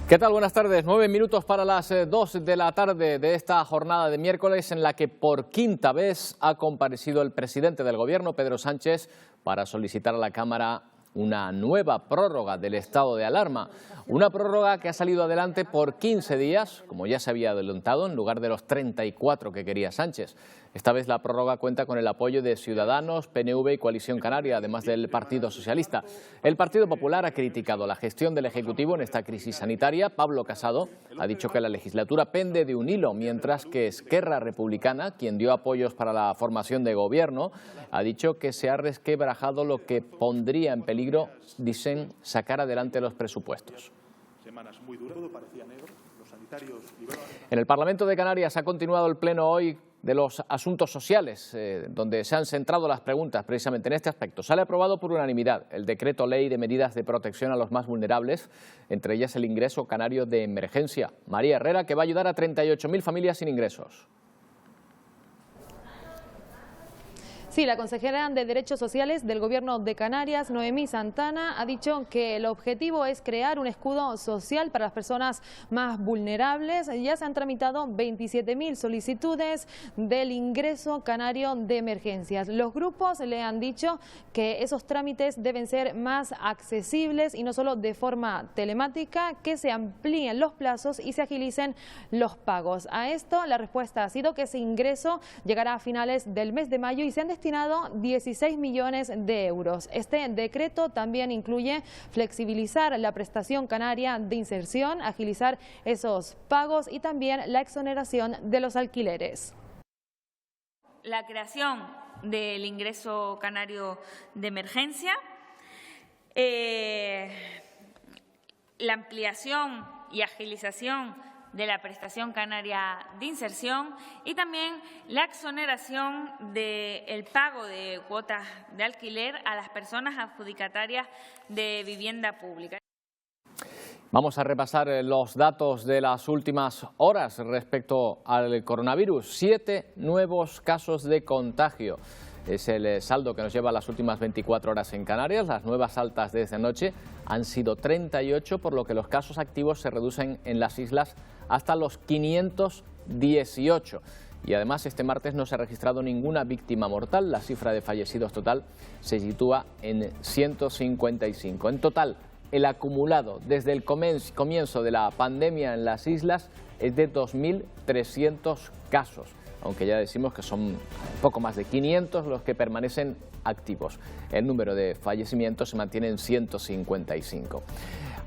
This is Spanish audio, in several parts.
¿Qué tal? Buenas tardes. 9 minutos para las 2 de la tarde de esta jornada de miércoles en la que por quinta vez ha comparecido el presidente del Gobierno, Pedro Sánchez, para solicitar a la Cámara una nueva prórroga del estado de alarma. Una prórroga que ha salido adelante por 15 días, como ya se había adelantado, en lugar de los 34 que quería Sánchez. Esta vez la prórroga cuenta con el apoyo de Ciudadanos, PNV y Coalición Canaria, además del Partido Socialista. El Partido Popular ha criticado la gestión del Ejecutivo en esta crisis sanitaria. Pablo Casado ha dicho que la legislatura pende de un hilo, mientras que Esquerra Republicana, quien dio apoyos para la formación de gobierno, ha dicho que se ha resquebrajado lo que pondría en peligro, dicen, sacar adelante los presupuestos. En el Parlamento de Canarias ha continuado el pleno hoy de los asuntos sociales, donde se han centrado las preguntas precisamente en este aspecto. Sale aprobado por unanimidad el decreto ley de medidas de protección a los más vulnerables, entre ellas el ingreso canario de emergencia. María Herrera, que va a ayudar a 38.000 familias sin ingresos. Sí, la consejera de Derechos Sociales del Gobierno de Canarias, Noemí Santana, ha dicho que el objetivo es crear un escudo social para las personas más vulnerables. Ya se han tramitado 27.000 solicitudes del ingreso canario de emergencias. Los grupos le han dicho que esos trámites deben ser más accesibles y no solo de forma telemática, que se amplíen los plazos y se agilicen los pagos. A esto la respuesta ha sido que ese ingreso llegará a finales del mes de mayo y se han destinado 16 millones de euros. Este decreto también incluye flexibilizar la prestación canaria de inserción, agilizar esos pagos y también la exoneración de los alquileres. La creación del ingreso canario de emergencia, la ampliación y agilización de la prestación canaria de inserción y también la exoneración del pago de cuotas de alquiler a las personas adjudicatarias de vivienda pública. Vamos a repasar los datos de las últimas horas respecto al coronavirus. 7 nuevos casos de contagio. Es el saldo que nos lleva las últimas 24 horas en Canarias. Las nuevas altas de esta noche han sido 38, por lo que los casos activos se reducen en las islas hasta los 518. Y además este martes no se ha registrado ninguna víctima mortal. La cifra de fallecidos total se sitúa en 155. En total, el acumulado desde el comienzo de la pandemia en las islas es de 2.300 casos. Aunque ya decimos que son poco más de 500 los que permanecen activos. El número de fallecimientos se mantiene en 155.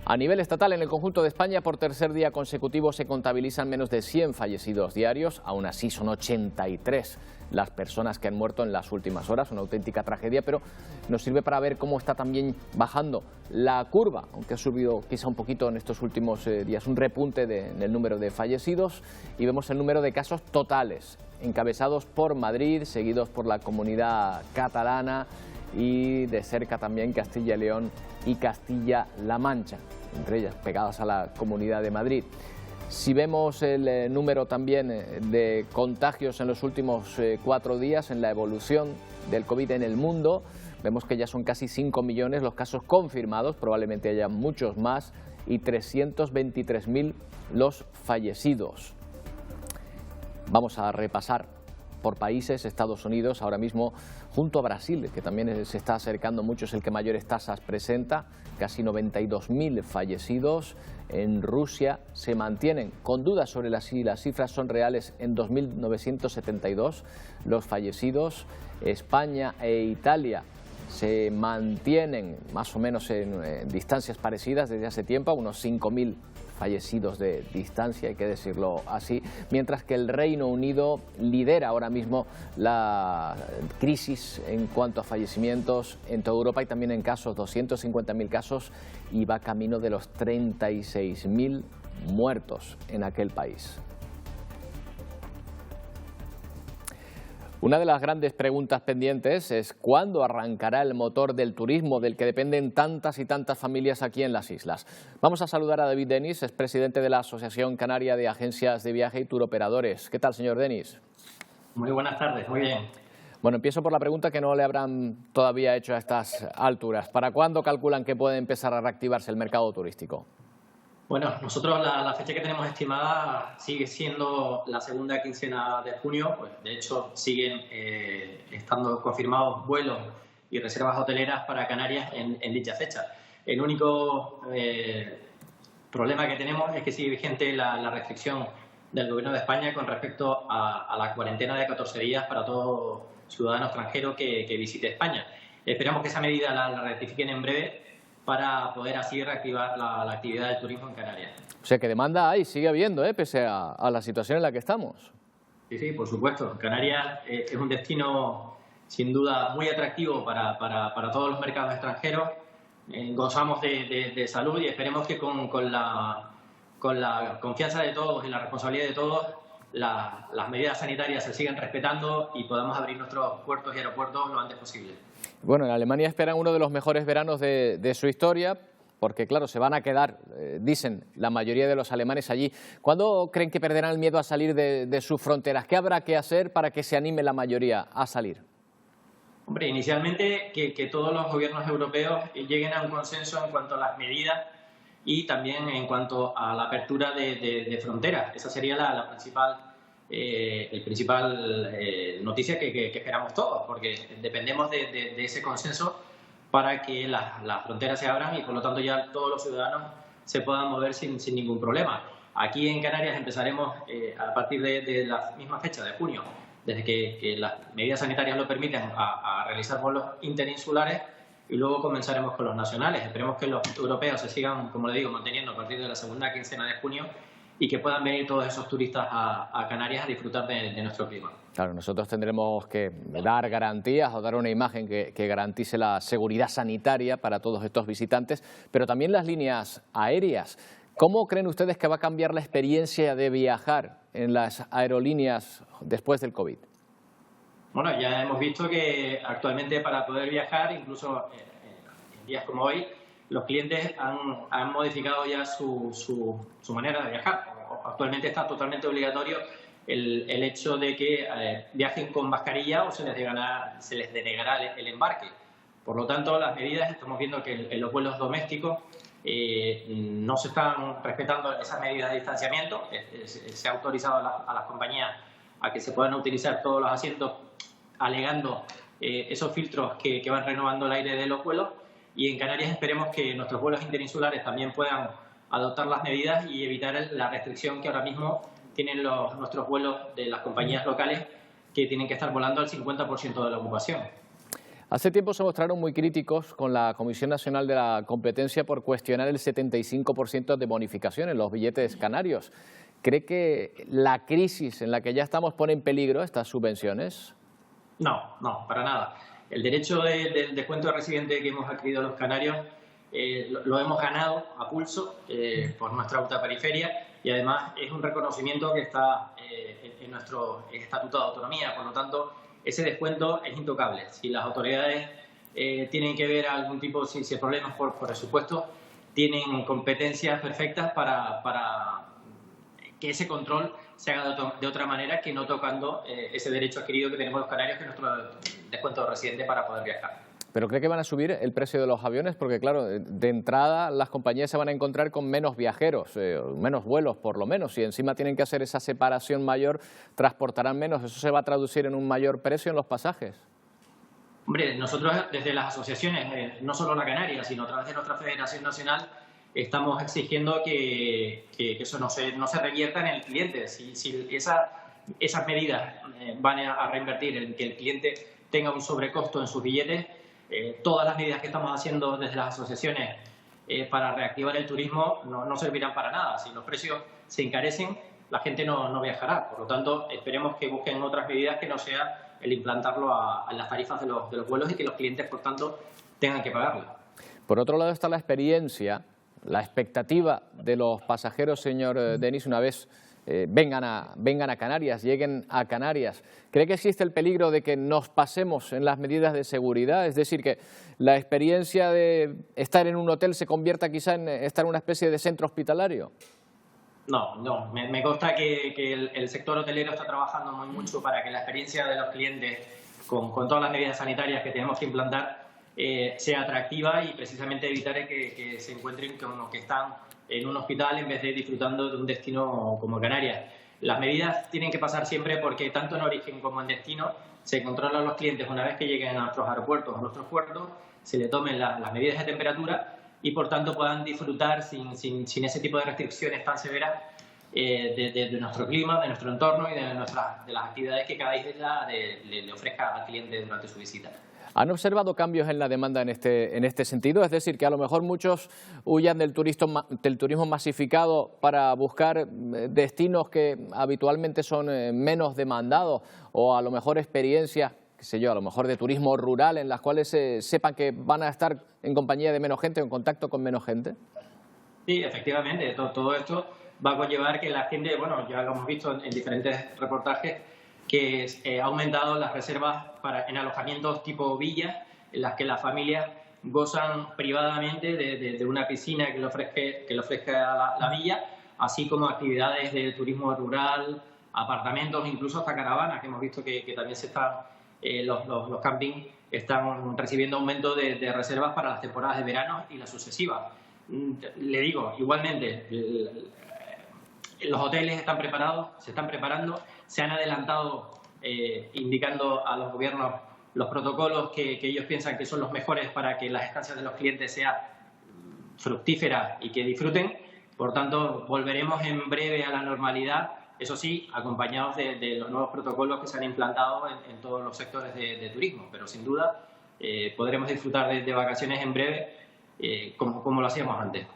A nivel estatal, en el conjunto de España, por tercer día consecutivo se contabilizan menos de 100 fallecidos diarios. Aún así son 83 las personas que han muerto en las últimas horas. Una auténtica tragedia, pero nos sirve para ver cómo está también bajando la curva, aunque ha subido quizá un poquito en estos últimos días, un repunte en el número de fallecidos, y vemos el número de casos totales, encabezados por Madrid, seguidos por la Comunidad Catalana y de cerca también Castilla y León y Castilla-La Mancha, entre ellas pegadas a la Comunidad de Madrid. Si vemos el número también de contagios en los últimos 4 días, en la evolución del COVID en el mundo, vemos que ya son casi 5 millones los casos confirmados, probablemente haya muchos más, y 323.000 los fallecidos. Vamos a repasar por países. Estados Unidos ahora mismo junto a Brasil, que también se está acercando mucho, es el que mayores tasas presenta, casi 92.000 fallecidos. En Rusia se mantienen con dudas sobre si las cifras son reales en 2.972 los fallecidos. España e Italia se mantienen más o menos en distancias parecidas desde hace tiempo, a unos 5.000 fallecidos de distancia, hay que decirlo así, mientras que el Reino Unido lidera ahora mismo la crisis en cuanto a fallecimientos en toda Europa y también en casos, 250.000 casos, y va camino de los 36.000 muertos en aquel país. Una de las grandes preguntas pendientes es ¿cuándo arrancará el motor del turismo del que dependen tantas y tantas familias aquí en las islas? Vamos a saludar a David Denis, es presidente de la Asociación Canaria de Agencias de Viaje y Turoperadores. ¿Qué tal, señor Denis? Muy buenas tardes, muy bien. Bueno, empiezo por la pregunta que no le habrán todavía hecho a estas alturas. ¿Para cuándo calculan que puede empezar a reactivarse el mercado turístico? Bueno, nosotros la fecha que tenemos estimada sigue siendo la segunda quincena de junio. Pues, de hecho, siguen estando confirmados vuelos y reservas hoteleras para Canarias en dicha fecha. El único problema que tenemos es que sigue vigente la restricción del Gobierno de España con respecto a la cuarentena de 14 días para todo ciudadano extranjero que visite España. Esperamos que esa medida la rectifiquen en breve para poder así reactivar la actividad del turismo en Canarias. O sea, que demanda hay, sigue habiendo, pese a la situación en la que estamos. Sí, por supuesto. Canarias es un destino sin duda muy atractivo para todos los mercados extranjeros. Gozamos de salud y esperemos que con la confianza de todos y la responsabilidad de todos, las medidas sanitarias se sigan respetando y podamos abrir nuestros puertos y aeropuertos lo antes posible. Bueno, en Alemania esperan uno de los mejores veranos de su historia, porque claro, se van a quedar, dicen la mayoría de los alemanes allí. ¿Cuándo creen que perderán el miedo a salir de sus fronteras? ¿Qué habrá que hacer para que se anime la mayoría a salir? Hombre, inicialmente que todos los gobiernos europeos lleguen a un consenso en cuanto a las medidas y también en cuanto a la apertura de fronteras. Esa sería la principal noticia que esperamos todos, porque dependemos de ese consenso para que las fronteras se abran y por lo tanto ya todos los ciudadanos se puedan mover sin ningún problema. Aquí en Canarias empezaremos a partir de la misma fecha de junio, desde que las medidas sanitarias lo permitan, a realizar vuelos interinsulares y luego comenzaremos con los nacionales. Esperemos que los europeos se sigan, como le digo, manteniendo a partir de la segunda quincena de junio y que puedan venir todos esos turistas a Canarias a disfrutar de nuestro clima. Claro, nosotros tendremos que dar garantías o dar una imagen que garantice la seguridad sanitaria para todos estos visitantes, pero también las líneas aéreas. ¿Cómo creen ustedes que va a cambiar la experiencia de viajar en las aerolíneas después del COVID? Bueno, ya hemos visto que actualmente para poder viajar, incluso en días como hoy, los clientes han modificado ya su manera de viajar. Actualmente está totalmente obligatorio el hecho de que viajen con mascarilla o se les denegará el embarque. Por lo tanto, las medidas, estamos viendo que en los vuelos domésticos no se están respetando esas medidas de distanciamiento. Se ha autorizado a las compañías a que se puedan utilizar todos los asientos alegando esos filtros que van renovando el aire de los vuelos. Y en Canarias esperemos que nuestros vuelos interinsulares también puedan adoptar las medidas y evitar la restricción que ahora mismo tienen nuestros vuelos de las compañías locales, que tienen que estar volando al 50% de la ocupación. Hace tiempo se mostraron muy críticos con la Comisión Nacional de la Competencia por cuestionar el 75% de bonificación en los billetes canarios. ¿Cree que la crisis en la que ya estamos pone en peligro estas subvenciones? No, para nada. El derecho del descuento de residente que hemos adquirido los canarios lo hemos ganado a pulso por nuestra ultraperiferia y además es un reconocimiento que está en nuestro Estatuto de Autonomía. Por lo tanto, ese descuento es intocable. Si las autoridades tienen que ver algún tipo de problemas por presupuesto, tienen competencias perfectas para que ese control se haga de otra manera que no tocando ese derecho adquirido que tenemos los canarios, que es nuestro descuento de residente para poder viajar. ¿Pero cree que van a subir el precio de los aviones? Porque claro, de entrada las compañías se van a encontrar con menos viajeros, menos vuelos por lo menos, y encima tienen que hacer esa separación mayor, transportarán menos. ¿Eso se va a traducir en un mayor precio en los pasajes? Hombre, nosotros desde las asociaciones, no solo la Canaria, sino a través de nuestra Federación Nacional, estamos exigiendo que eso no se revierta en el cliente. Si esas medidas van a reinvertir en que el cliente tenga un sobrecosto en sus billetes, todas las medidas que estamos haciendo desde las asociaciones para reactivar el turismo no servirán para nada. Si los precios se encarecen, la gente no viajará. Por lo tanto, esperemos que busquen otras medidas que no sea el implantarlo a las tarifas de los vuelos y que los clientes, por tanto, tengan que pagarlo. Por otro lado está la experiencia, la expectativa de los pasajeros, señor Denis, una vez vengan a Canarias, lleguen a Canarias. ¿Cree que existe el peligro de que nos pasemos en las medidas de seguridad? Es decir, que la experiencia de estar en un hotel se convierta quizá en estar en una especie de centro hospitalario. No. Me consta que el sector hotelero está trabajando muy mucho para que la experiencia de los clientes, con todas las medidas sanitarias que tenemos que implantar, sea atractiva y precisamente evitar que se encuentren como que están en un hospital en vez de disfrutando de un destino como Canarias. Las medidas tienen que pasar siempre porque tanto en origen como en destino se controlan los clientes una vez que lleguen a nuestros aeropuertos o a nuestros puertos, se le tomen las medidas de temperatura y por tanto puedan disfrutar sin ese tipo de restricciones tan severas de nuestro clima, de nuestro entorno y de las actividades que cada isla le ofrezca al cliente durante su visita. ¿Han observado cambios en la demanda en este sentido? Es decir, que a lo mejor muchos huyan del turismo masificado para buscar destinos que habitualmente son menos demandados, o a lo mejor experiencias, qué sé yo, a lo mejor de turismo rural en las cuales sepan que van a estar en compañía de menos gente o en contacto con menos gente. Sí, efectivamente, todo esto va a conllevar que la gente, bueno, ya lo hemos visto en diferentes reportajes, que ha aumentado las reservas en alojamientos tipo villas, en las que las familias gozan privadamente de una piscina que le ofrezca la villa, así como actividades de turismo rural, apartamentos, incluso hasta caravanas, que hemos visto que también los campings están recibiendo aumento de reservas para las temporadas de verano y las sucesivas. Le digo, igualmente, los hoteles están preparados, se están preparando, se han adelantado indicando a los gobiernos los protocolos que ellos piensan que son los mejores para que las estancias de los clientes sean fructíferas y que disfruten. Por tanto, volveremos en breve a la normalidad, eso sí, acompañados de los nuevos protocolos que se han implantado en todos los sectores de turismo. Pero sin duda podremos disfrutar de vacaciones en breve como lo hacíamos antes.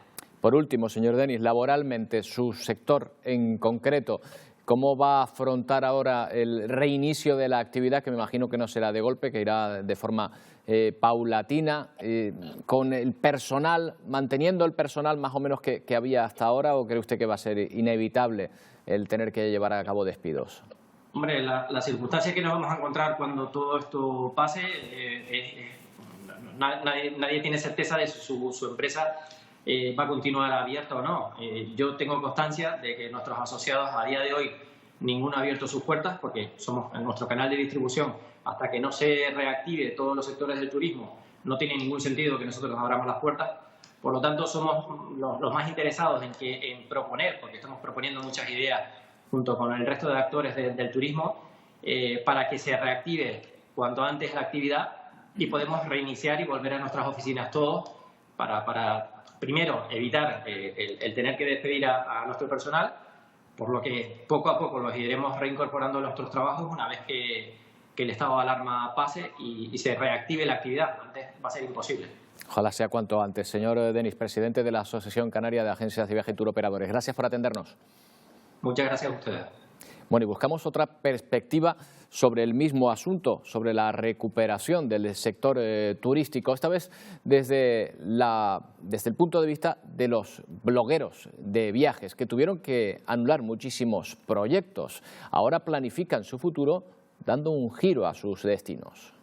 Por último, señor Denis, laboralmente, su sector en concreto, ¿cómo va a afrontar ahora el reinicio de la actividad, que me imagino que no será de golpe, que irá de forma paulatina, con el personal, manteniendo el personal más o menos que había hasta ahora, o cree usted que va a ser inevitable el tener que llevar a cabo despidos? Hombre, la circunstancia que nos vamos a encontrar cuando todo esto pase, nadie tiene certeza de su empresa va a continuar abierta o no. Yo tengo constancia de que nuestros asociados a día de hoy ninguno ha abierto sus puertas, porque somos en nuestro canal de distribución, hasta que no se reactive todos los sectores del turismo, no tiene ningún sentido que nosotros abramos las puertas. Por lo tanto, somos los más interesados en proponer, porque estamos proponiendo muchas ideas junto con el resto de actores del turismo, para que se reactive cuanto antes la actividad y podemos reiniciar y volver a nuestras oficinas todos para primero, evitar el tener que despedir a nuestro personal, por lo que poco a poco los iremos reincorporando a nuestros trabajos una vez que el estado de alarma pase y se reactive la actividad. Antes va a ser imposible. Ojalá sea cuanto antes. Señor Denis, presidente de la Asociación Canaria de Agencias de Viaje y Turoperadores, gracias por atendernos. Muchas gracias a ustedes. Bueno, y buscamos otra perspectiva sobre el mismo asunto, sobre la recuperación del sector turístico, esta vez desde el punto de vista de los blogueros de viajes, que tuvieron que anular muchísimos proyectos. Ahora planifican su futuro dando un giro a sus destinos.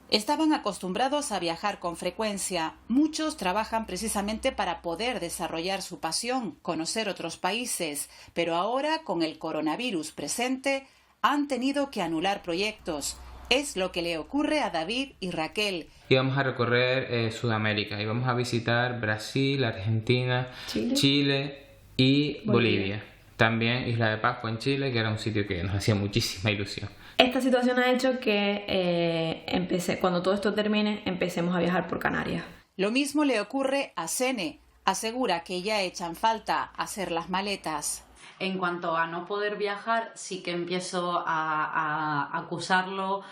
Estaban acostumbrados a viajar con frecuencia. Muchos trabajan precisamente para poder desarrollar su pasión, conocer otros países. Pero ahora, con el coronavirus presente, han tenido que anular proyectos. Es lo que le ocurre a David y Raquel. Íbamos a recorrer Sudamérica. Íbamos a visitar Brasil, Argentina, Chile y Bolivia. También Isla de Pascua en Chile, que era un sitio que nos hacía muchísima ilusión. Esta situación ha hecho que cuando todo esto termine, empecemos a viajar por Canarias. Lo mismo le ocurre a Sene. Asegura que ya echan falta hacer las maletas. En cuanto a no poder viajar, sí que empiezo a acusarlo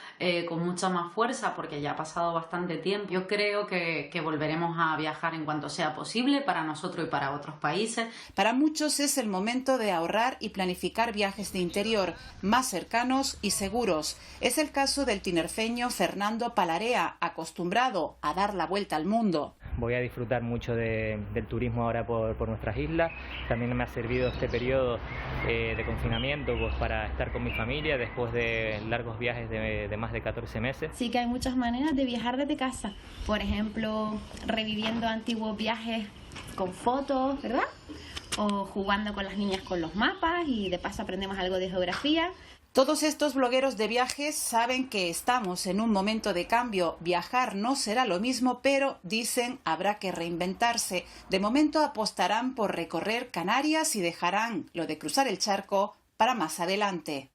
con mucha más fuerza, porque ya ha pasado bastante tiempo. Yo creo que volveremos a viajar en cuanto sea posible para nosotros y para otros países. Para muchos es el momento de ahorrar y planificar viajes de interior más cercanos y seguros. Es el caso del tinerfeño Fernando Palarea, acostumbrado a dar la vuelta al mundo. Voy a disfrutar mucho del turismo ahora por nuestras islas. También me ha servido este periodo de confinamiento pues, para estar con mi familia después de largos viajes de más de 14 meses. Sí que hay muchas maneras de viajar desde casa. Por ejemplo, reviviendo antiguos viajes con fotos, ¿verdad? O jugando con las niñas con los mapas y de paso aprendemos algo de geografía. Todos estos blogueros de viajes saben que estamos en un momento de cambio. Viajar no será lo mismo, pero dicen habrá que reinventarse. De momento apostarán por recorrer Canarias y dejarán lo de cruzar el charco para más adelante.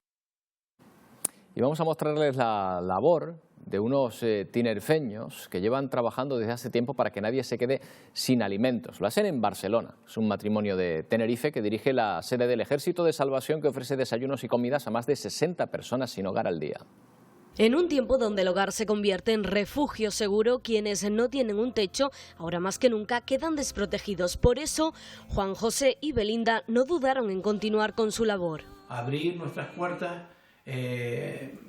Y vamos a mostrarles la labor de unos tinerfeños que llevan trabajando desde hace tiempo para que nadie se quede sin alimentos. Lo hacen en Barcelona. Es un matrimonio de Tenerife que dirige la sede del Ejército de Salvación, que ofrece desayunos y comidas a más de 60 personas sin hogar al día. En un tiempo donde el hogar se convierte en refugio seguro, quienes no tienen un techo, ahora más que nunca, quedan desprotegidos. Por eso, Juan José y Belinda no dudaron en continuar con su labor. Abrir nuestras puertas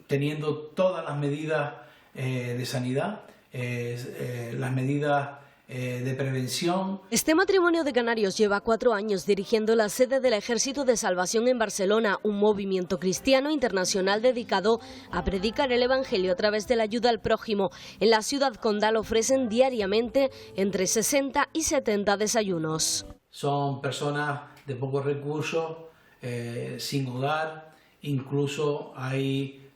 teniendo todas las medidas de sanidad, las medidas de prevención. Este matrimonio de canarios lleva 4 años dirigiendo la sede del Ejército de Salvación en Barcelona, un movimiento cristiano internacional dedicado a predicar el Evangelio a través de la ayuda al prójimo. En la ciudad condal ofrecen diariamente entre 60 y 70 desayunos. Son personas de pocos recursos, sin hogar, incluso hay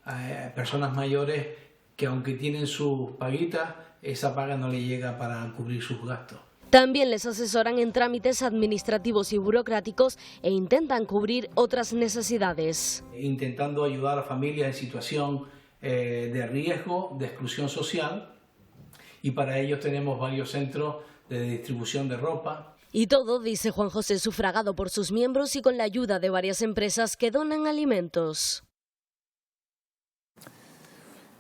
personas mayores que aunque tienen sus paguitas, esa paga no le llega para cubrir sus gastos. También les asesoran en trámites administrativos y burocráticos e intentan cubrir otras necesidades. Intentando ayudar a familias en situación de riesgo, de exclusión social, y para ello tenemos varios centros de distribución de ropa. Y todo, dice Juan José, sufragado por sus miembros y con la ayuda de varias empresas que donan alimentos.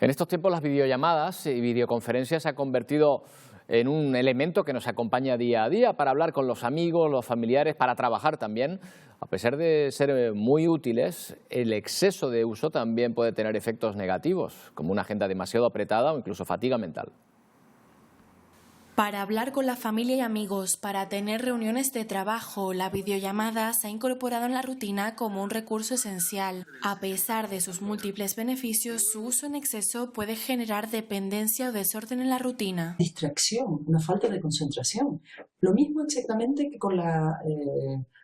En estos tiempos las videollamadas y videoconferencias se han convertido en un elemento que nos acompaña día a día para hablar con los amigos, los familiares, para trabajar también. A pesar de ser muy útiles, el exceso de uso también puede tener efectos negativos, como una agenda demasiado apretada o incluso fatiga mental. Para hablar con la familia y amigos, para tener reuniones de trabajo, la videollamada se ha incorporado en la rutina como un recurso esencial. A pesar de sus múltiples beneficios, su uso en exceso puede generar dependencia o desorden en la rutina. Distracción, una falta de concentración. Lo mismo exactamente que con la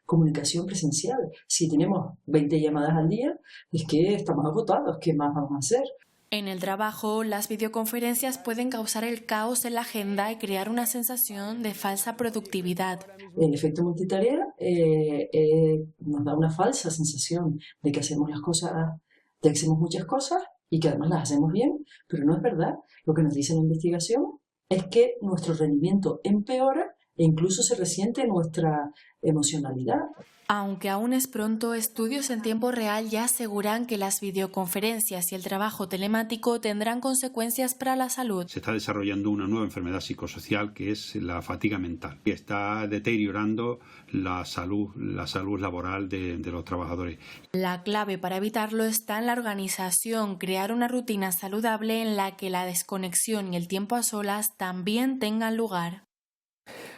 comunicación presencial. Si tenemos 20 llamadas al día, es que estamos agotados, ¿qué más vamos a hacer? En el trabajo, las videoconferencias pueden causar el caos en la agenda y crear una sensación de falsa productividad. El efecto multitarea nos da una falsa sensación de que hacemos las cosas, de que hacemos muchas cosas y que además las hacemos bien, pero no es verdad. Lo que nos dice la investigación es que nuestro rendimiento empeora e incluso se resiente nuestra emocionalidad. Aunque aún es pronto, estudios en tiempo real ya aseguran que las videoconferencias y el trabajo telemático tendrán consecuencias para la salud. Se está desarrollando una nueva enfermedad psicosocial que es la fatiga mental, que está deteriorando la salud laboral de los trabajadores. La clave para evitarlo está en la organización, crear una rutina saludable en la que la desconexión y el tiempo a solas también tengan lugar.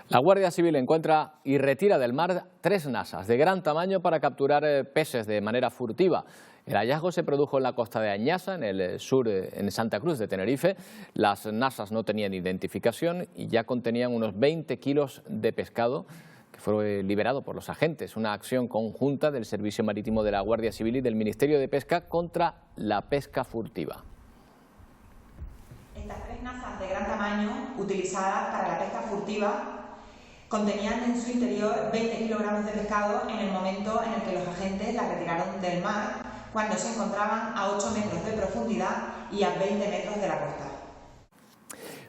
La Guardia Civil encuentra y retira del mar 3 nasas de gran tamaño para capturar peces de manera furtiva. El hallazgo se produjo en la costa de Añasa, en el sur, en Santa Cruz de Tenerife. Las nasas no tenían identificación y ya contenían unos 20 kilos de pescado que fue liberado por los agentes. Una acción conjunta del Servicio Marítimo de la Guardia Civil y del Ministerio de Pesca contra la pesca furtiva. Estas 3 nasas de gran tamaño utilizadas para la pesca furtiva contenían en su interior 20 kilogramos de pescado en el momento en el que los agentes la retiraron del mar, cuando se encontraban a 8 metros de profundidad y a 20 metros de la costa.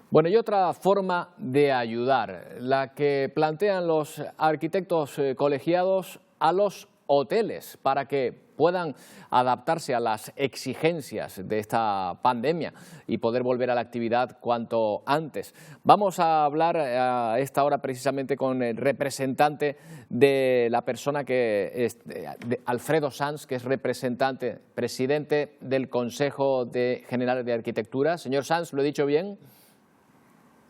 Bueno, y otra forma de ayudar, la que plantean los arquitectos colegiados a los hoteles para que puedan adaptarse a las exigencias de esta pandemia y poder volver a la actividad cuanto antes. Vamos a hablar a esta hora precisamente con el representante de la persona que es Alfredo Sanz, que es presidente del Consejo General de Arquitectura. Señor Sanz, ¿lo he dicho bien?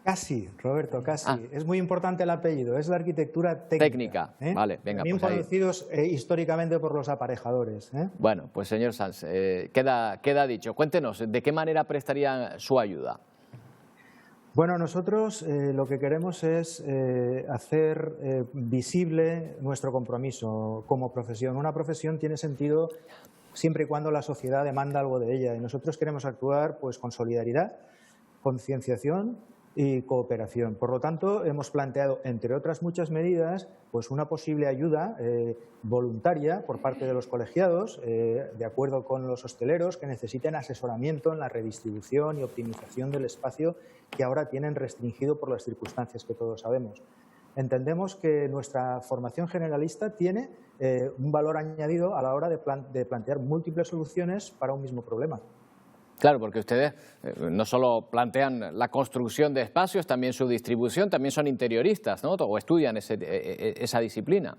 Casi, Roberto, casi. Es muy importante el apellido, es la arquitectura técnica. Vale, venga. También pues conocidos históricamente por los aparejadores. Bueno, pues señor Sanz, queda dicho. Cuéntenos, ¿de qué manera prestarían su ayuda? Bueno, nosotros lo que queremos es hacer visible nuestro compromiso como profesión. Una profesión tiene sentido siempre y cuando la sociedad demanda algo de ella. Y nosotros queremos actuar pues, con solidaridad, concienciación y cooperación. Por lo tanto, hemos planteado, entre otras muchas medidas, pues una posible ayuda voluntaria por parte de los colegiados, de acuerdo con los hosteleros que necesiten asesoramiento en la redistribución y optimización del espacio que ahora tienen restringido por las circunstancias que todos sabemos. Entendemos que nuestra formación generalista tiene un valor añadido a la hora de plantear múltiples soluciones para un mismo problema. Claro, porque ustedes no solo plantean la construcción de espacios, también su distribución, también son interioristas, ¿no? O estudian esa disciplina.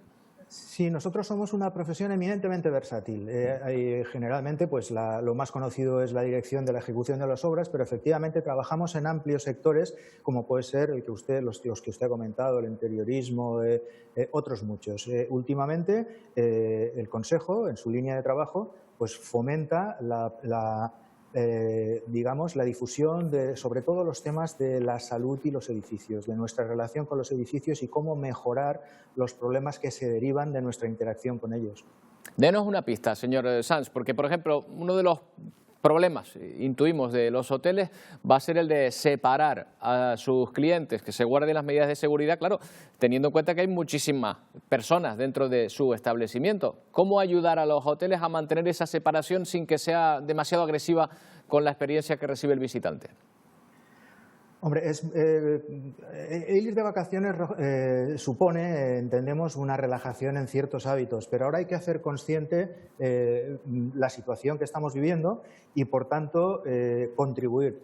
Sí, nosotros somos una profesión eminentemente versátil. Generalmente, pues lo más conocido es la dirección de la ejecución de las obras, pero efectivamente trabajamos en amplios sectores, como puede ser el que los que usted ha comentado, el interiorismo, otros muchos. Últimamente, el Consejo, en su línea de trabajo, pues fomenta digamos, la difusión de, sobre todo, los temas de la salud y los edificios, de nuestra relación con los edificios y cómo mejorar los problemas que se derivan de nuestra interacción con ellos. Denos una pista, señor Sanz, porque, por ejemplo, uno de los problemas, intuimos, de los hoteles va a ser el de separar a sus clientes, que se guarden las medidas de seguridad, claro, teniendo en cuenta que hay muchísimas personas dentro de su establecimiento. ¿Cómo ayudar a los hoteles a mantener esa separación sin que sea demasiado agresiva con la experiencia que recibe el visitante? Hombre, ir de vacaciones supone, entendemos, una relajación en ciertos hábitos, pero ahora hay que hacer consciente la situación que estamos viviendo y, por tanto,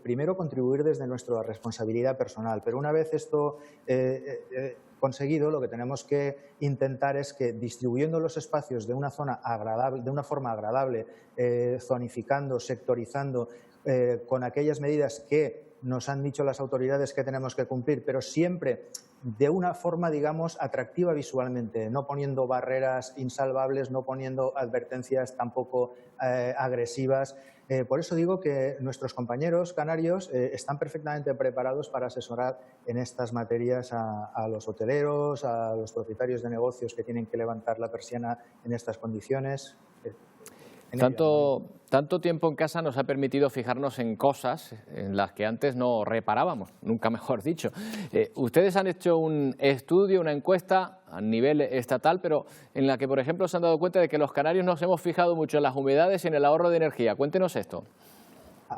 primero contribuir desde nuestra responsabilidad personal. Pero una vez esto conseguido, lo que tenemos que intentar es que, distribuyendo los espacios de una zona agradable, de una forma agradable, zonificando, sectorizando, con aquellas medidas que nos han dicho las autoridades que tenemos que cumplir, pero siempre de una forma, digamos, atractiva visualmente, no poniendo barreras insalvables, no poniendo advertencias tampoco agresivas. Por eso digo que nuestros compañeros canarios están perfectamente preparados para asesorar en estas materias a los hoteleros, a los propietarios de negocios que tienen que levantar la persiana en estas condiciones. Tanto tiempo en casa nos ha permitido fijarnos en cosas en las que antes no reparábamos, nunca mejor dicho. Ustedes han hecho un estudio, una encuesta a nivel estatal, pero en la que, por ejemplo, se han dado cuenta de que los canarios nos hemos fijado mucho en las humedades y en el ahorro de energía. Cuéntenos esto.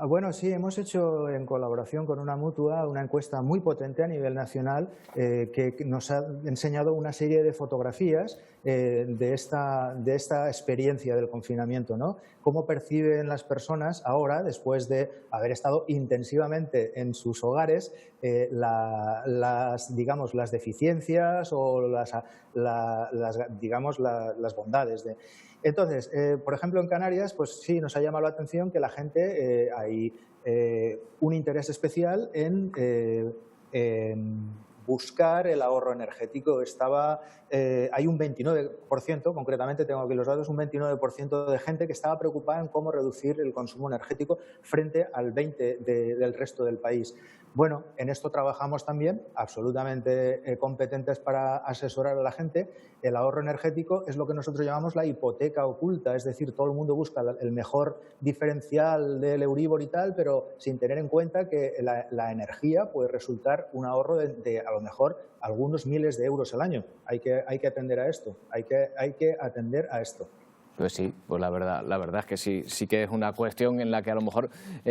Bueno, sí, hemos hecho en colaboración con una mutua una encuesta muy potente a nivel nacional que nos ha enseñado una serie de fotografías de esta experiencia del confinamiento, ¿no? Cómo perciben las personas ahora, después de haber estado intensivamente en sus hogares, las deficiencias o las bondades de... Entonces, por ejemplo, en Canarias, pues sí, nos ha llamado la atención que la gente, hay un interés especial en buscar el ahorro energético. Hay un 29%, concretamente tengo aquí los datos, un 29% de gente que estaba preocupada en cómo reducir el consumo energético frente al 20% del resto del país. Bueno, en esto trabajamos también, absolutamente competentes para asesorar a la gente. El ahorro energético es lo que nosotros llamamos la hipoteca oculta, es decir, todo el mundo busca el mejor diferencial del Euribor y tal, pero sin tener en cuenta que la energía puede resultar un ahorro de a lo mejor algunos miles de euros al año. Hay que atender a esto, hay que atender a esto. Pues sí, pues la verdad es que sí que es una cuestión en la que a lo mejor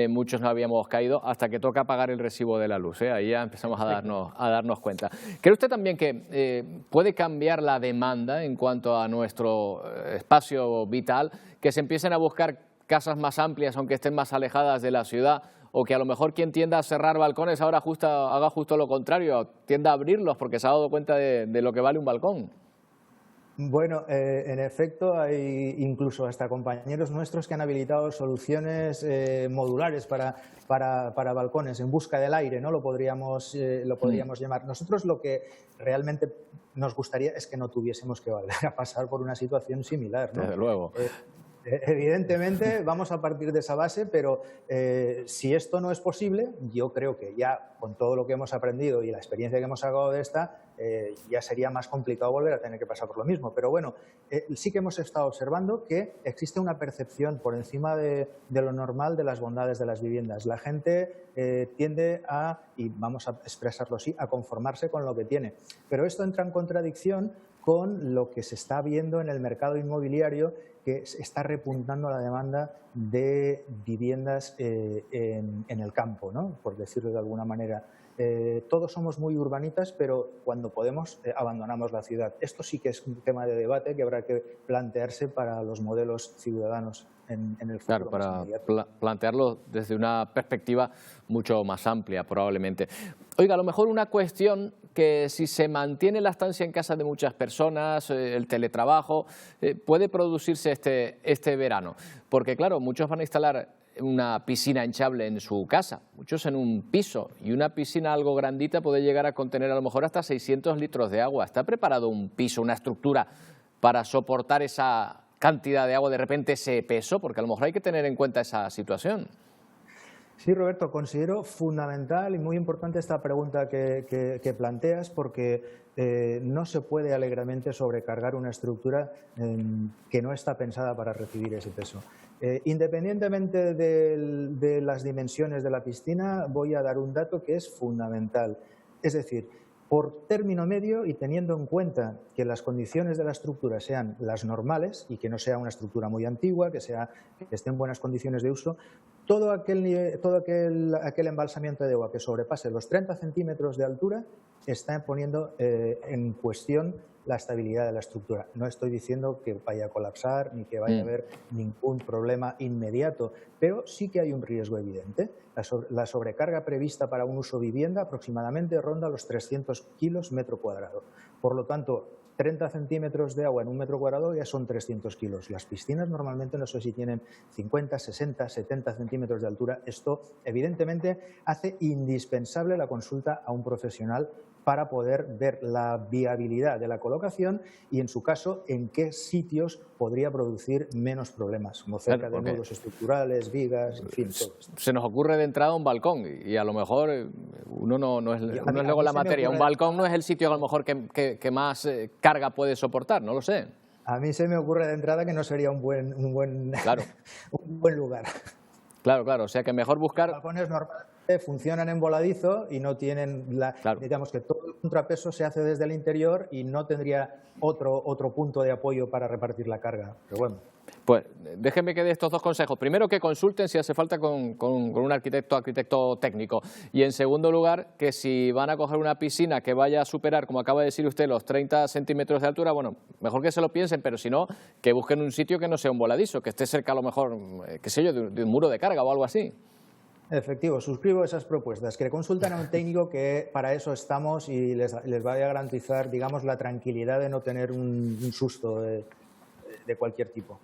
muchos no habíamos caído hasta que toca pagar el recibo de la luz, ¿eh? Ahí ya empezamos a darnos cuenta. ¿Cree usted también que puede cambiar la demanda en cuanto a nuestro espacio vital, que se empiecen a buscar casas más amplias aunque estén más alejadas de la ciudad, o que a lo mejor quien tienda a cerrar balcones ahora haga justo lo contrario, tienda a abrirlos porque se ha dado cuenta de lo que vale un balcón? Bueno, en efecto, hay incluso hasta compañeros nuestros que han habilitado soluciones modulares para balcones en busca del aire, ¿no? Lo podríamos llamar. Nosotros lo que realmente nos gustaría es que no tuviésemos que volver a pasar por una situación similar, ¿no? Desde luego. Evidentemente vamos a partir de esa base, pero si esto no es posible, yo creo que ya con todo lo que hemos aprendido y la experiencia que hemos sacado de esta, ya sería más complicado volver a tener que pasar por lo mismo. Pero bueno, sí que hemos estado observando que existe una percepción por encima de lo normal de las bondades de las viviendas. La gente tiende a, y vamos a expresarlo así, a conformarse con lo que tiene. Pero esto entra en contradicción con lo que se está viendo en el mercado inmobiliario, que está repuntando la demanda de viviendas en el campo, ¿no? Por decirlo de alguna manera. Todos somos muy urbanitas, pero cuando podemos abandonamos la ciudad. Esto sí que es un tema de debate que habrá que plantearse para los modelos ciudadanos en el futuro. Claro, para plantearlo desde una perspectiva mucho más amplia, probablemente. Oiga, a lo mejor una cuestión que si se mantiene la estancia en casa de muchas personas, el teletrabajo, puede producirse este verano. Porque claro, muchos van a instalar una piscina hinchable en su casa, muchos en un piso, y una piscina algo grandita puede llegar a contener a lo mejor hasta 600 litros de agua. ¿Está preparado un piso, una estructura para soportar esa cantidad de agua, de repente ese peso? Porque a lo mejor hay que tener en cuenta esa situación. Sí, Roberto, considero fundamental y muy importante esta pregunta que planteas, porque no se puede alegremente sobrecargar una estructura que no está pensada para recibir ese peso. Independientemente de las dimensiones de la piscina, voy a dar un dato que es fundamental. Es decir, por término medio y teniendo en cuenta que las condiciones de la estructura sean las normales y que no sea una estructura muy antigua, que esté en buenas condiciones de uso, todo aquel embalsamiento de agua que sobrepase los 30 centímetros de altura está poniendo en cuestión la estabilidad de la estructura. No estoy diciendo que vaya a colapsar ni que vaya a haber ningún problema inmediato, pero sí que hay un riesgo evidente. La sobrecarga prevista para un uso vivienda aproximadamente ronda los 300 kilos metro cuadrado. Por lo tanto, 30 centímetros de agua en un metro cuadrado ya son 300 kilos. Las piscinas normalmente no sé si tienen 50, 60, 70 centímetros de altura. Esto evidentemente hace indispensable la consulta a un profesional para poder ver la viabilidad de la colocación y, en su caso, en qué sitios podría producir menos problemas, como cerca de nudos estructurales, vigas, en fin, todo esto. Se nos ocurre de entrada un balcón y a lo mejor uno no es luego la materia. Un balcón no es el sitio a lo mejor que más carga puede soportar, no lo sé. A mí se me ocurre de entrada que no sería un buen lugar. Claro, o sea que mejor buscar... Los balcones normalmente funcionan en voladizo y no tienen, digamos que todo el contrapeso se hace desde el interior y no tendría otro punto de apoyo para repartir la carga. Pero bueno. Pues déjenme que dé estos dos consejos. Primero, que consulten si hace falta con un arquitecto técnico. Y en segundo lugar, que si van a coger una piscina que vaya a superar, como acaba de decir usted, los 30 centímetros de altura, bueno, mejor que se lo piensen, pero si no, que busquen un sitio que no sea un voladizo, que esté cerca a lo mejor, qué sé yo, de un muro de carga o algo así. Efectivo, suscribo esas propuestas, que consulten a un técnico, que para eso estamos, y les vaya a garantizar, digamos, la tranquilidad de no tener un susto de cualquier tipo.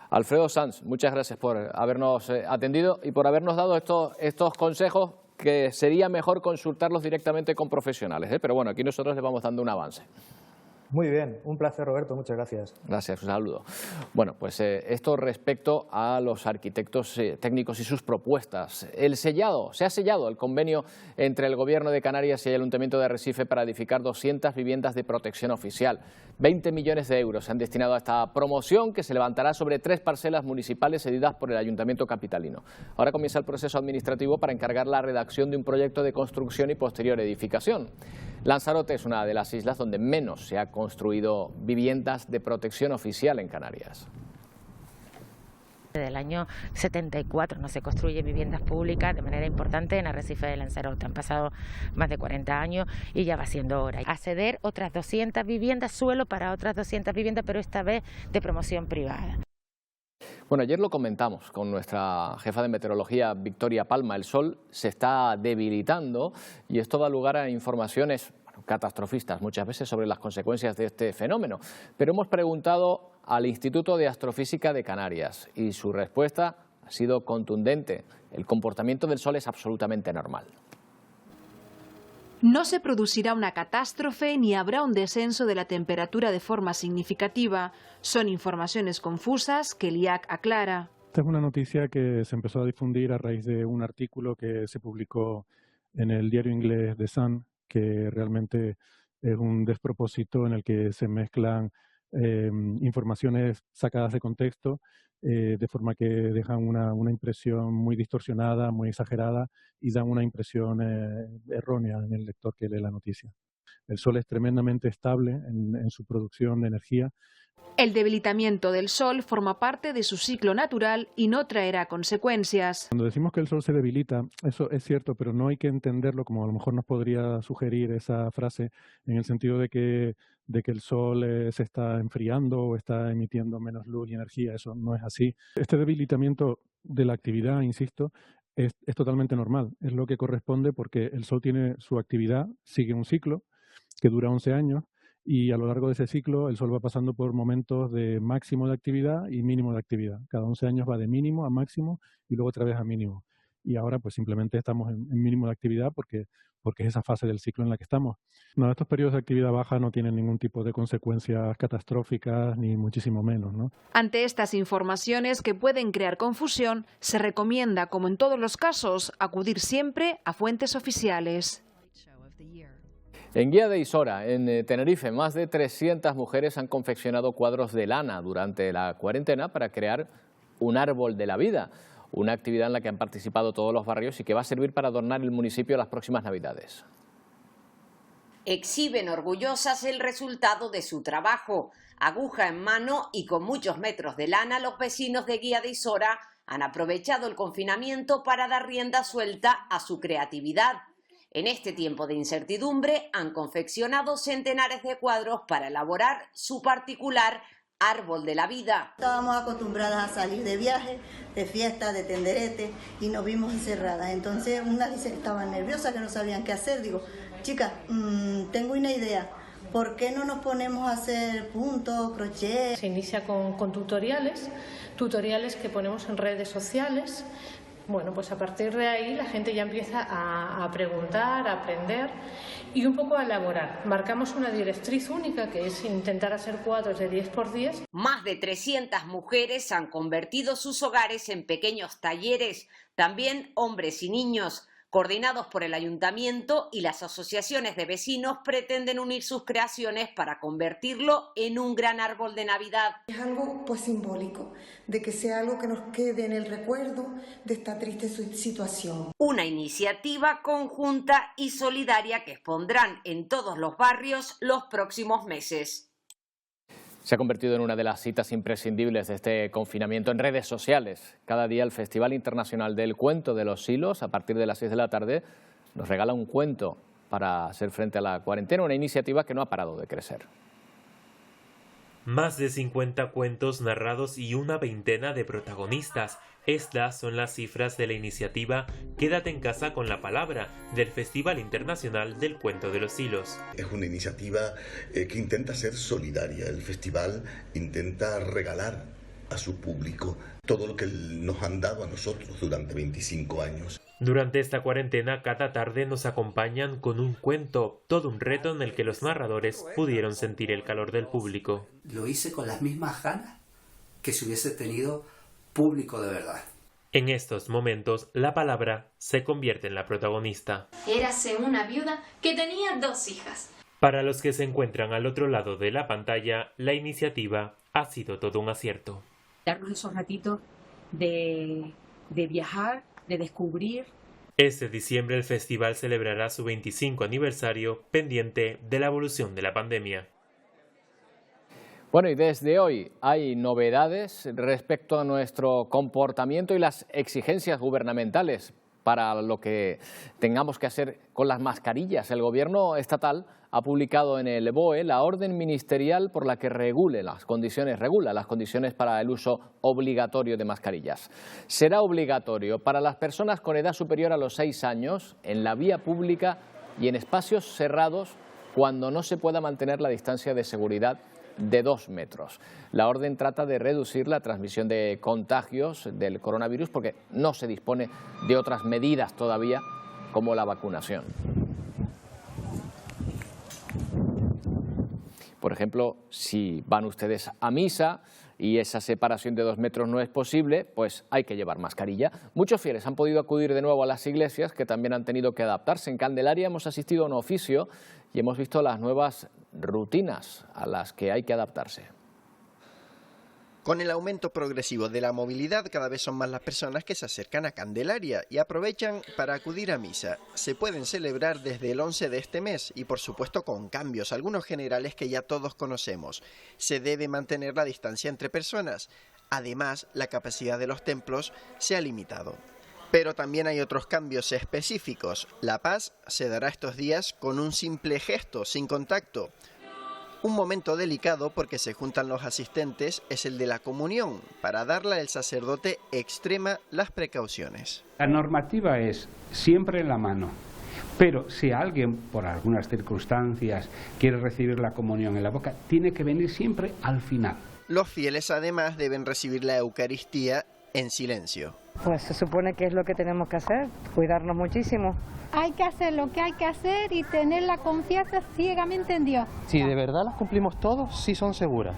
Alfredo Sanz, muchas gracias por habernos atendido y por habernos dado estos consejos, que sería mejor consultarlos directamente con profesionales, pero bueno, aquí nosotros les vamos dando un avance. Muy bien, un placer, Roberto, muchas gracias. Gracias, un saludo. Bueno, pues esto respecto a los arquitectos técnicos y sus propuestas. Se ha sellado el convenio entre el Gobierno de Canarias y el Ayuntamiento de Arrecife para edificar 200 viviendas de protección oficial. 20 millones de euros se han destinado a esta promoción, que se levantará sobre 3 parcelas municipales cedidas por el Ayuntamiento capitalino. Ahora comienza el proceso administrativo para encargar la redacción de un proyecto de construcción y posterior edificación. Lanzarote es una de las islas donde menos se ha construido viviendas de protección oficial en Canarias. Desde el año 74 no se construyen viviendas públicas de manera importante en Arrecife de Lanzarote. Han pasado más de 40 años y ya va siendo hora. A ceder otras 200 viviendas, suelo para otras 200 viviendas, pero esta vez de promoción privada. Bueno, ayer lo comentamos con nuestra jefa de meteorología, Victoria Palma. El sol se está debilitando y esto da lugar a informaciones catastrofistas muchas veces sobre las consecuencias de este fenómeno. Pero hemos preguntado al Instituto de Astrofísica de Canarias y su respuesta ha sido contundente. El comportamiento del sol es absolutamente normal. No se producirá una catástrofe ni habrá un descenso de la temperatura de forma significativa. Son informaciones confusas que el IAC aclara. Esta es una noticia que se empezó a difundir a raíz de un artículo que se publicó en el diario inglés The Sun, que realmente es un despropósito en el que se mezclan informaciones sacadas de contexto, de forma que dejan una impresión muy distorsionada, muy exagerada y dan una impresión errónea en el lector que lee la noticia. El Sol es tremendamente estable en su producción de energía. El debilitamiento del Sol forma parte de su ciclo natural y no traerá consecuencias. Cuando decimos que el Sol se debilita, eso es cierto, pero no hay que entenderlo como a lo mejor nos podría sugerir esa frase, en el sentido de que el Sol se está enfriando o está emitiendo menos luz y energía. Eso no es así. Este debilitamiento de la actividad, insisto, es totalmente normal. Es lo que corresponde porque el Sol tiene su actividad, sigue un ciclo que dura 11 años. Y a lo largo de ese ciclo el Sol va pasando por momentos de máximo de actividad y mínimo de actividad. Cada 11 años va de mínimo a máximo y luego otra vez a mínimo. Y ahora pues simplemente estamos en mínimo de actividad porque es esa fase del ciclo en la que estamos. No, estos periodos de actividad baja no tienen ningún tipo de consecuencias catastróficas ni muchísimo menos, ¿no? Ante estas informaciones que pueden crear confusión, se recomienda, como en todos los casos, acudir siempre a fuentes oficiales. En Guía de Isora, en Tenerife, más de 300 mujeres han confeccionado cuadros de lana durante la cuarentena para crear un árbol de la vida, una actividad en la que han participado todos los barrios y que va a servir para adornar el municipio las próximas Navidades. Exhiben orgullosas el resultado de su trabajo. Aguja en mano y con muchos metros de lana, los vecinos de Guía de Isora han aprovechado el confinamiento para dar rienda suelta a su creatividad. En este tiempo de incertidumbre han confeccionado centenares de cuadros para elaborar su particular árbol de la vida. Estábamos acostumbradas a salir de viaje, de fiesta, de tenderete y nos vimos encerradas. Entonces una dice que estaban nerviosas, que no sabían qué hacer. Digo, chicas, tengo una idea. ¿Por qué no nos ponemos a hacer puntos, crochet? Se inicia con tutoriales que ponemos en redes sociales. Bueno, pues a partir de ahí la gente ya empieza a preguntar, a aprender y un poco a elaborar. Marcamos una directriz única que es intentar hacer cuadros de 10 por 10. Más de 300 mujeres han convertido sus hogares en pequeños talleres, también hombres y niños. Coordinados por el ayuntamiento y las asociaciones de vecinos, pretenden unir sus creaciones para convertirlo en un gran árbol de Navidad. Es algo pues simbólico, de que sea algo que nos quede en el recuerdo de esta triste situación. Una iniciativa conjunta y solidaria que expondrán en todos los barrios los próximos meses. Se ha convertido en una de las citas imprescindibles de este confinamiento en redes sociales. Cada día el Festival Internacional del Cuento de los Silos, a partir de las 6 de la tarde, nos regala un cuento para hacer frente a la cuarentena, una iniciativa que no ha parado de crecer. Más de 50 cuentos narrados y una veintena de protagonistas. Estas son las cifras de la iniciativa Quédate en casa con la palabra del Festival Internacional del Cuento de los Silos. Es una iniciativa que intenta ser solidaria. El festival intenta regalar a su público todo lo que nos han dado a nosotros durante 25 años. Durante esta cuarentena, cada tarde nos acompañan con un cuento, todo un reto en el que los narradores pudieron sentir el calor del público. Lo hice con las mismas ganas que si hubiese tenido público de verdad. En estos momentos, la palabra se convierte en la protagonista. Érase una viuda que tenía 2 hijas. Para los que se encuentran al otro lado de la pantalla, la iniciativa ha sido todo un acierto. Darnos esos ratitos de viajar, de descubrir. Este diciembre el festival celebrará su 25 aniversario pendiente de la evolución de la pandemia. Bueno, y desde hoy hay novedades respecto a nuestro comportamiento y las exigencias gubernamentales para lo que tengamos que hacer con las mascarillas. El Gobierno estatal ha publicado en el BOE la orden ministerial por la que regula las condiciones para el uso obligatorio de mascarillas. Será obligatorio para las personas con edad superior a los 6 años en la vía pública y en espacios cerrados cuando no se pueda mantener la distancia de seguridad de 2 metros. La orden trata de reducir la transmisión de contagios del coronavirus porque no se dispone de otras medidas todavía como la vacunación. Por ejemplo, si van ustedes a misa y esa separación de 2 metros no es posible, pues hay que llevar mascarilla. Muchos fieles han podido acudir de nuevo a las iglesias, que también han tenido que adaptarse. En Candelaria hemos asistido a un oficio y hemos visto las nuevas rutinas a las que hay que adaptarse. Con el aumento progresivo de la movilidad, cada vez son más las personas que se acercan a Candelaria y aprovechan para acudir a misa. Se pueden celebrar desde el 11 de este mes y, por supuesto, con cambios, algunos generales que ya todos conocemos. Se debe mantener la distancia entre personas. Además, la capacidad de los templos se ha limitado. Pero también hay otros cambios específicos. La paz se dará estos días con un simple gesto, sin contacto. Un momento delicado porque se juntan los asistentes es el de la comunión. Para darla el sacerdote extrema las precauciones. La normativa es siempre en la mano, pero si alguien por algunas circunstancias quiere recibir la comunión en la boca, tiene que venir siempre al final. Los fieles además deben recibir la Eucaristía en silencio. Pues se supone que es lo que tenemos que hacer, cuidarnos muchísimo. Hay que hacer lo que hay que hacer y tener la confianza ciegamente en Dios. Si de verdad las cumplimos todos, sí son seguras.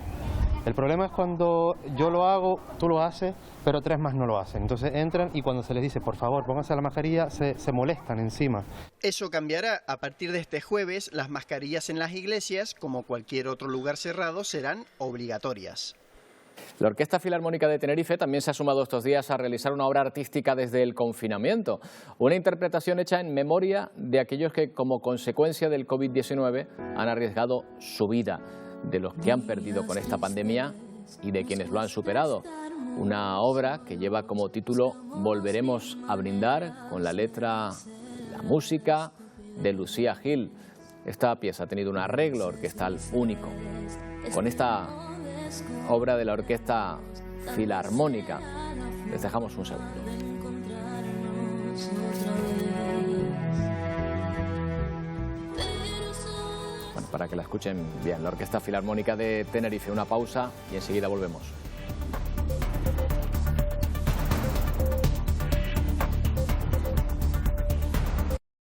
El problema es cuando yo lo hago, tú lo haces, pero 3 más no lo hacen. Entonces entran y cuando se les dice, por favor, pónganse la mascarilla, se molestan encima. Eso cambiará. A partir de este jueves, las mascarillas en las iglesias, como cualquier otro lugar cerrado, serán obligatorias. La Orquesta Filarmónica de Tenerife también se ha sumado estos días a realizar una obra artística desde el confinamiento. Una interpretación hecha en memoria de aquellos que, como consecuencia del COVID-19, han arriesgado su vida, de los que han perdido con esta pandemia y de quienes lo han superado. Una obra que lleva como título Volveremos a brindar, con la letra, la música de Lucía Gil. Esta pieza ha tenido un arreglo orquestal único. Con esta obra de la Orquesta Filarmónica les dejamos un segundo. Bueno, para que la escuchen bien, la Orquesta Filarmónica de Tenerife. Una pausa y enseguida volvemos.